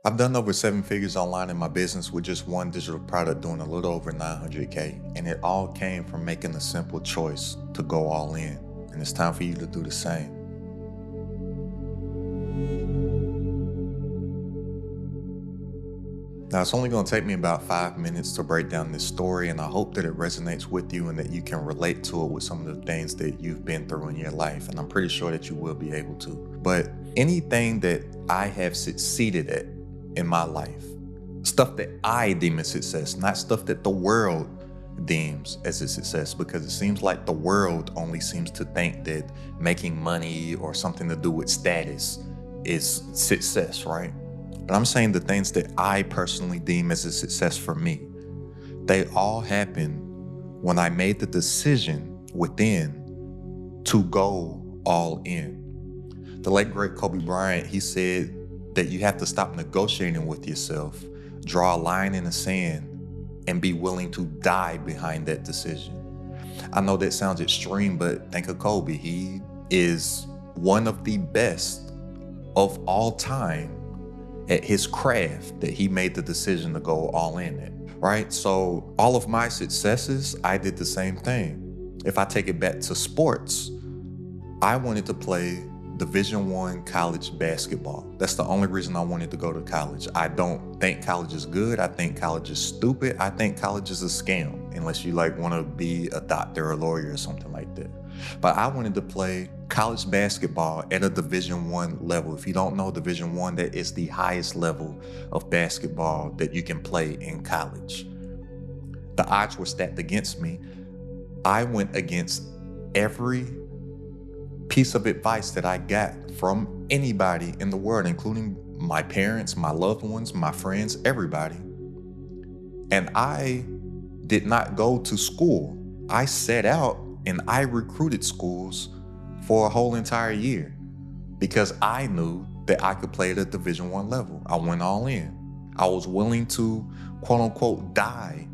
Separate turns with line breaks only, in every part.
I've done over 7 figures online in my business with just one digital product doing a little over 900K. And it all came from making a simple choice to go all in. And it's time for you to do the same. Now, it's only going to take me about 5 minutes to break down this story, and I hope that it resonates with you and that you can relate to it with some of the things that you've been through in your life. And I'm pretty sure that you will be able to. But anything that I have succeeded at in my life, stuff that I deem as success, not stuff that the world deems as a success, because it seems like the world only seems to think that making money or something to do with status is success, right? But I'm saying the things that I personally deem as a success for me, they all happened when I made the decision within to go all in. The late great Kobe Bryant, he said that you have to stop negotiating with yourself, draw a line in the sand, and be willing to die behind that decision. I know that sounds extreme, but think of Kobe. He is one of the best of all time at his craft that he made the decision to go all in at, right? So all of my successes, I did the same thing. If I take it back to sports, I wanted to play Division I college basketball. That's the only reason I wanted to go to college. I don't think college is good. I think college is stupid. I think college is a scam, unless you want to be a doctor or a lawyer or something like that. But I wanted to play college basketball at a Division I level. If you don't know Division I, that is the highest level of basketball that you can play in college. The odds were stacked against me. I went against every piece of advice that I got from anybody in the world, including my parents, my loved ones, my friends, everybody. And I did not go to school. I set out and I recruited schools for a whole entire year because I knew that I could play at a Division I level. I went all in. I was willing to, quote unquote, die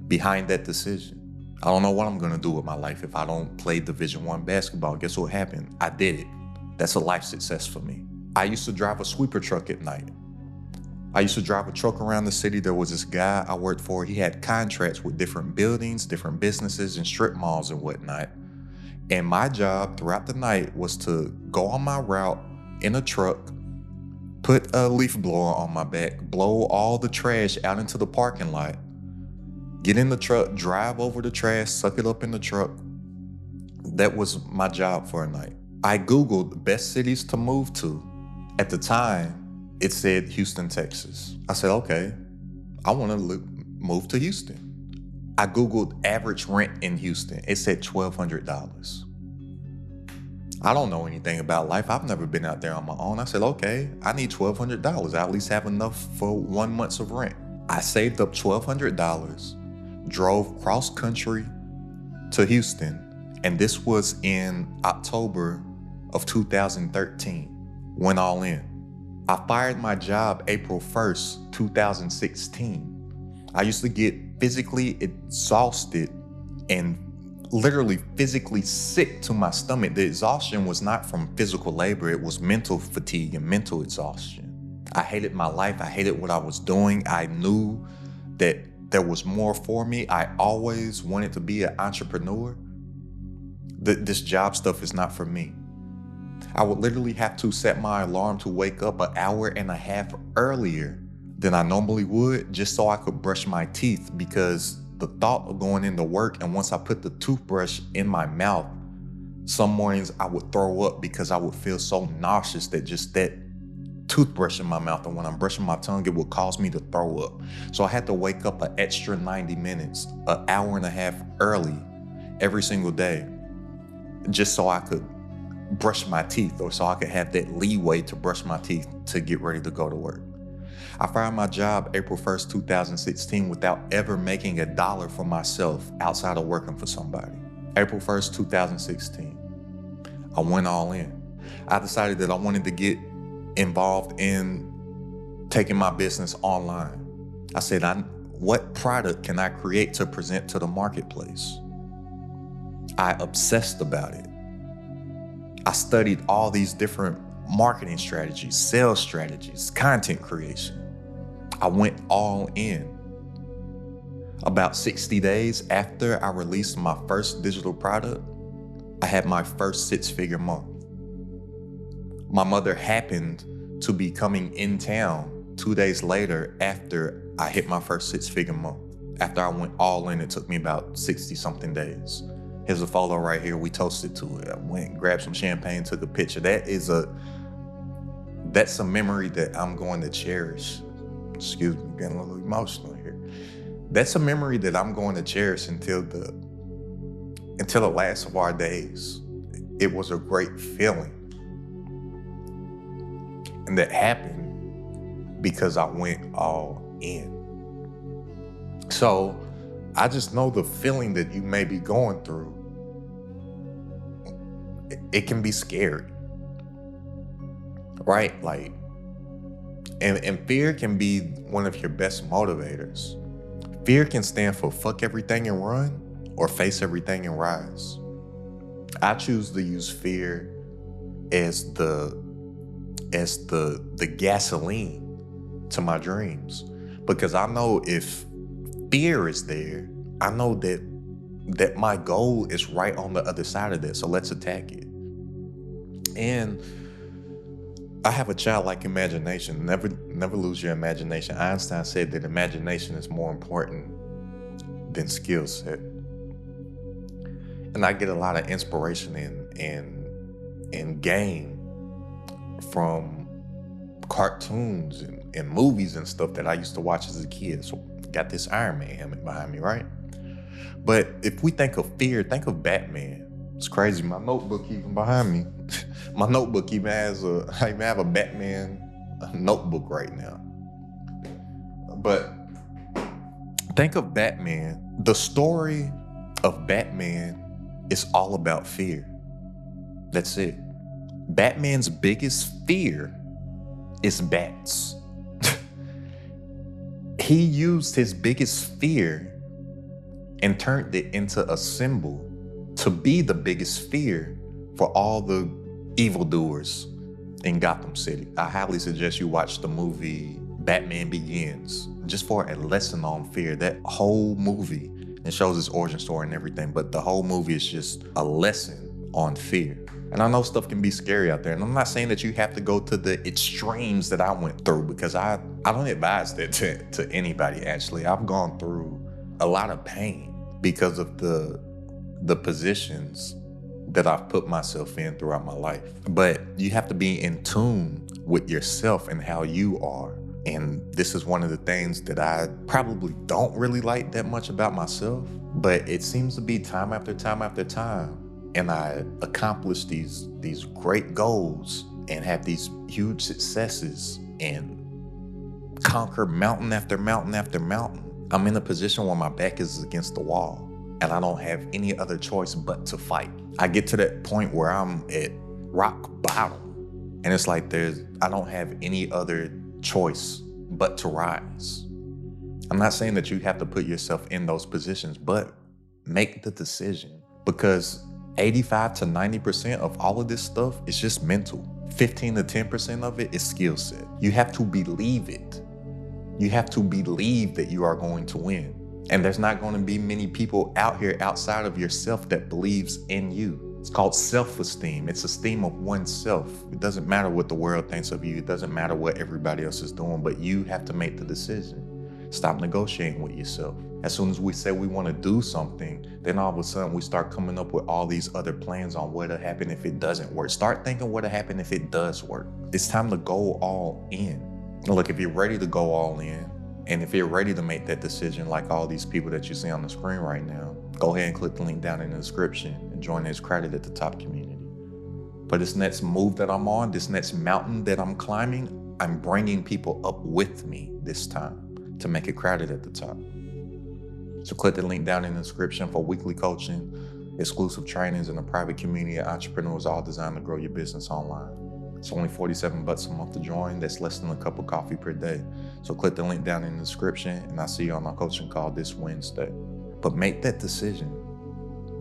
behind that decision. I don't know what I'm gonna do with my life if I don't play Division I basketball. Guess what happened? I did it. That's a life success for me. I used to drive a sweeper truck at night. I used to drive a truck around the city. There was this guy I worked for. He had contracts with different buildings, different businesses, and strip malls and whatnot. And my job throughout the night was to go on my route in a truck, put a leaf blower on my back, blow all the trash out into the parking lot, get in the truck, drive over the trash, suck it up in the truck. That was my job for a night. I Googled best cities to move to. At the time, it said Houston, Texas. I said, okay, I want to move to Houston. I Googled average rent in Houston. It said $1,200. I don't know anything about life. I've never been out there on my own. I said, okay, I need $1,200. I at least have enough for 1 month of rent. I saved up $1,200, drove cross country to Houston, and this was in October of 2013. Went all in. I fired my job April 1st, 2016. I used to get physically exhausted and literally physically sick to my stomach. The exhaustion was not from physical labor. It was mental fatigue and mental exhaustion. I hated my life. I hated what I was doing. I knew that there was more for me. I always wanted to be an entrepreneur. This job stuff is not for me. I would literally have to set my alarm to wake up an hour and a half earlier than I normally would just so I could brush my teeth, because the thought of going into work and once I put the toothbrush in my mouth, some mornings I would throw up because I would feel so nauseous that just that toothbrush in my mouth, and when I'm brushing my tongue, it would cause me to throw up. So I had to wake up an extra 90 minutes, an hour and a half early every single day just so I could brush my teeth, or so I could have that leeway to brush my teeth to get ready to go to work. I fired my job April 1st, 2016 without ever making a dollar for myself outside of working for somebody. April 1st, 2016. I went all in. I decided that I wanted to get involved in taking my business online. I said, what product can I create to present to the marketplace? I obsessed about it. I studied all these different marketing strategies, sales strategies, content creation. I went all in. About 60 days after I released my first digital product, I had my first six-figure month. My mother happened to be coming in town 2 days later after I hit my first six-figure month. After I went all in, it took me about 60-something days. Here's a photo right here. We toasted to it. I went, grabbed some champagne, took a picture. That's a memory that I'm going to cherish. Excuse me, getting a little emotional here. That's a memory that I'm going to cherish until the last of our days. It was a great feeling. And that happened because I went all in. So I just know the feeling that you may be going through. It can be scary, right? Like, and fear can be one of your best motivators. Fear can stand for fuck everything and run, or face everything and rise. I choose to use fear as the gasoline to my dreams, because I know if fear is there, I know that my goal is right on the other side of that. So let's attack it. And I have a childlike imagination. Never lose your imagination. Einstein said that imagination is more important than skill set. And I get a lot of inspiration and gain from cartoons and movies and stuff that I used to watch as a kid. So got this Iron Man helmet behind me, right? But if we think of fear, think of Batman. It's crazy. My notebook even behind me. My notebook even I even have a Batman notebook right now. But think of Batman. The story of Batman is all about fear. That's it. Batman's biggest fear is bats. He used his biggest fear and turned it into a symbol to be the biggest fear for all the evildoers in Gotham City. I highly suggest you watch the movie Batman Begins, just for a lesson on fear. That whole movie, it shows his origin story and everything, but the whole movie is just a lesson on fear. And I know stuff can be scary out there, and I'm not saying that you have to go to the extremes that I went through, because I don't advise that to anybody, actually. I've gone through a lot of pain because of the positions that I've put myself in throughout my life. But you have to be in tune with yourself and how you are. And this is one of the things that I probably don't really like that much about myself, but it seems to be time after time after time. And I accomplish these great goals and have these huge successes and conquer mountain after mountain after mountain. I'm in a position where my back is against the wall and I don't have any other choice but to fight. I get to that point where I'm at rock bottom, and it's like I don't have any other choice but to rise. I'm not saying that you have to put yourself in those positions, but make the decision, because 85 to 90% of all of this stuff is just mental. 15 to 10% of it is skill set. You have to believe it. You have to believe that you are going to win. And there's not going to be many people out here outside of yourself that believes in you. It's called self-esteem. It's esteem of oneself. It doesn't matter what the world thinks of you. It doesn't matter what everybody else is doing, but you have to make the decision. Stop negotiating with yourself. As soon as we say we want to do something, then all of a sudden we start coming up with all these other plans on what'll happen if it doesn't work. Start thinking what'll happen if it does work. It's time to go all in. Look, if you're ready to go all in, and if you're ready to make that decision, like all these people that you see on the screen right now, go ahead and click the link down in the description and join this Credit at the Top community. For this next move that I'm on, this next mountain that I'm climbing, I'm bringing people up with me this time to make it crowded at the top. So click the link down in the description for weekly coaching, exclusive trainings, and a private community of entrepreneurs, all designed to grow your business online. It's only $47 a month to join. That's less than a cup of coffee per day. So click the link down in the description, and I'll see you on our coaching call this Wednesday. But make that decision.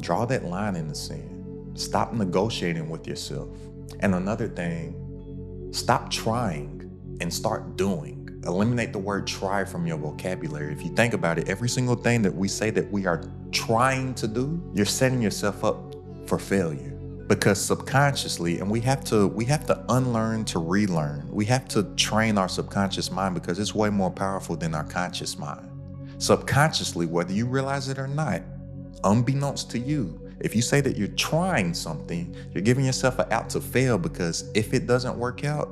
Draw that line in the sand. Stop negotiating with yourself. And another thing, stop trying and start doing. Eliminate the word try from your vocabulary. If you think about it, every single thing that we say that we are trying to do, you're setting yourself up for failure. Because subconsciously, and we have to unlearn to relearn. We have to train our subconscious mind because it's way more powerful than our conscious mind. Subconsciously, whether you realize it or not, unbeknownst to you, if you say that you're trying something, you're giving yourself an out to fail, because if it doesn't work out,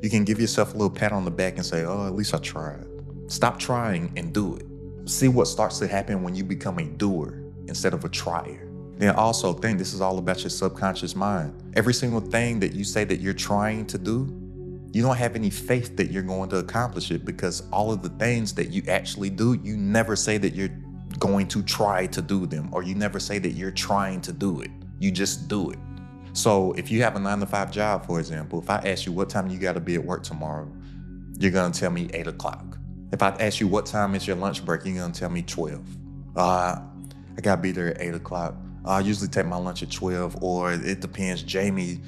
you can give yourself a little pat on the back and say, oh, at least I tried. Stop trying and do it. See what starts to happen when you become a doer instead of a trier. Then also think this is all about your subconscious mind. Every single thing that you say that you're trying to do, you don't have any faith that you're going to accomplish it, because all of the things that you actually do, you never say that you're going to try to do them, or you never say that you're trying to do it. You just do it. So if you have a 9-to-5 job, for example, if I ask you what time you got to be at work tomorrow, you're going to tell me 8 o'clock. If I ask you what time is your lunch break, you're going to tell me 12. I got to be there at 8 o'clock. I usually take my lunch at 12, or it depends. Me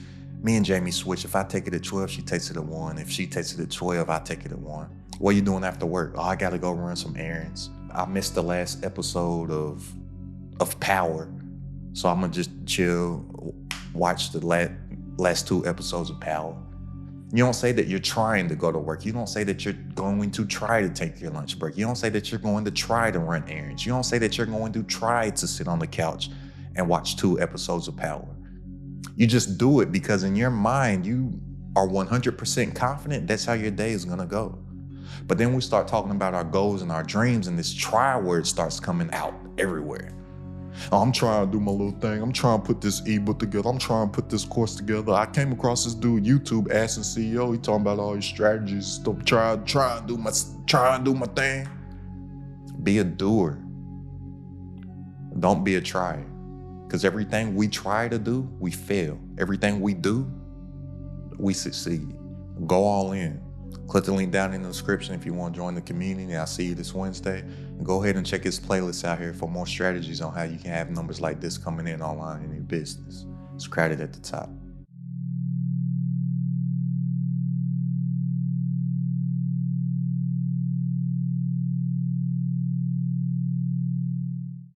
and Jamie switch. If I take it at 12, she takes it at 1. If she takes it at 12, I take it at 1. What are you doing after work? Oh, I got to go run some errands. I missed the last episode of Power, so I'm going to just chill, watch the last 2 episodes of Power. You don't say that you're trying to go to work. You don't say that you're going to try to take your lunch break. You don't say that you're going to try to run errands. You don't say that you're going to try to sit on the couch and watch 2 episodes of Power. You just do it because in your mind, you are 100% confident that's how your day is going to go. But then we start talking about our goals and our dreams, and this try word starts coming out everywhere. Oh, I'm trying to do my little thing. I'm trying to put this ebook together. I'm trying to put this course together. I came across this dude, YouTube, Asking CEO. He talking about all his strategies. Stop trying to do my thing. Be a doer. Don't be a trier. Because everything we try to do, we fail. Everything we do, we succeed. Go all in. Click the link down in the description if you want to join the community. I'll see you this Wednesday. And go ahead and check his playlist out here for more strategies on how you can have numbers like this coming in online in your business. It's crowded at the top.